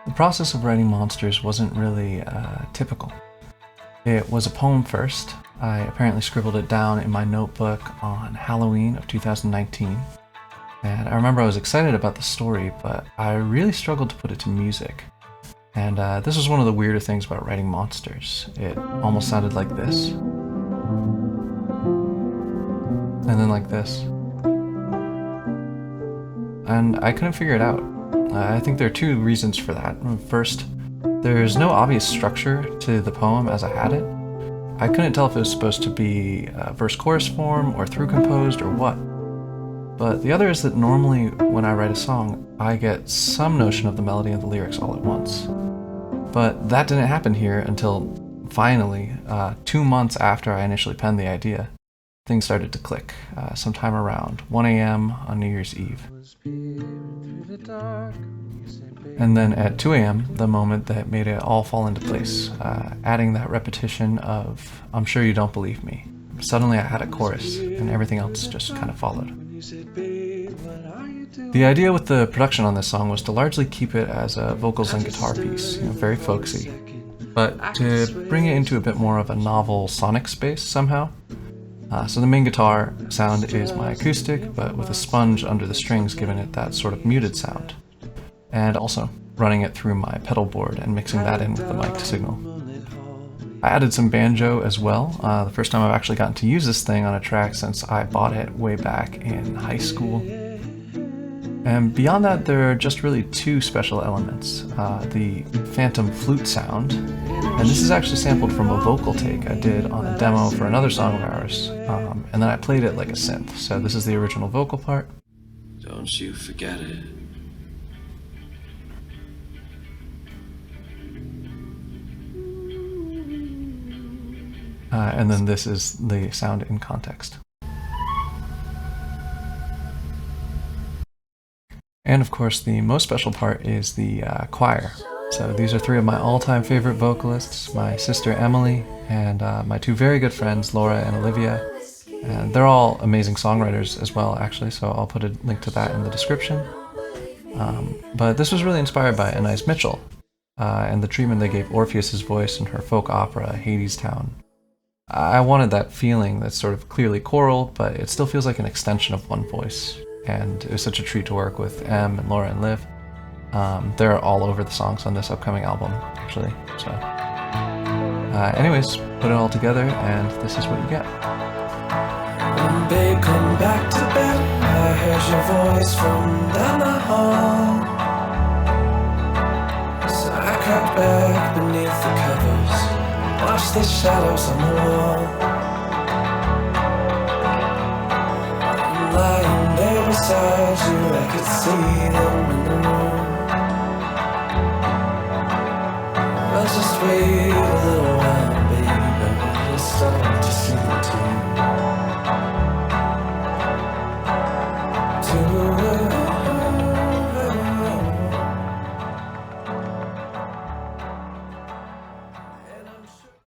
The process of writing Monsters wasn't really typical. It was a poem first. I apparently scribbled it down in my notebook on Halloween of 2019. And I remember I was excited about the story, but I really struggled to put it to music. And this was one of the weirder things about writing Monsters. It almost sounded like this. And then like this. And I couldn't figure it out. I think there are two reasons for that. First, there's no obvious structure to the poem as I had it. I couldn't tell if it was supposed to be verse-chorus form or through composed or what. But the other is that normally when I write a song, I get some notion of the melody and the lyrics all at once. But that didn't happen here until finally, 2 months after I initially penned the idea, things started to click, sometime around 1 a.m. on New Year's Eve. And then at 2 a.m., the moment that made it all fall into place, adding that repetition of, "I'm sure you don't believe me." Suddenly I had a chorus, and everything else just kind of followed. The idea with the production on this song was to largely keep it as a vocals and guitar piece, very folksy, but to bring it into a bit more of a novel sonic space somehow. So the main guitar sound is my acoustic, but with a sponge under the strings giving it that sort of muted sound. And also running it through my pedal board and mixing that in with the mic signal. I added some banjo as well, the first time I've actually gotten to use this thing on a track since I bought it way back in high school. And beyond that, there are just really two special elements. The phantom flute sound, and this is actually sampled from a vocal take I did on a demo for another song of ours, and then I played it like a synth. So this is the original vocal part. Don't you forget it. And then this is the sound in context. And of course, the most special part is the choir. So these are three of my all-time favorite vocalists, my sister Emily, and my two very good friends, Laura and Olivia. And they're all amazing songwriters as well, actually, so I'll put a link to that in the description. But this was really inspired by Anais Mitchell, and the treatment they gave Orpheus's voice in her folk opera, Hadestown. I wanted that feeling that's sort of clearly choral, but it still feels like an extension of one voice. And it was such a treat to work with Em and Laura and Liv. They're all over the songs on this upcoming album, actually. So, anyways, put it all together, and this is what you get. When babe, come back to bed, I heard your voice from down the hall. So I crept back beneath the covers, watched the shadows on the wall. I'm lying there beside you, I could see them in the room. Well, just wait a little while, baby, you'll start to see them too.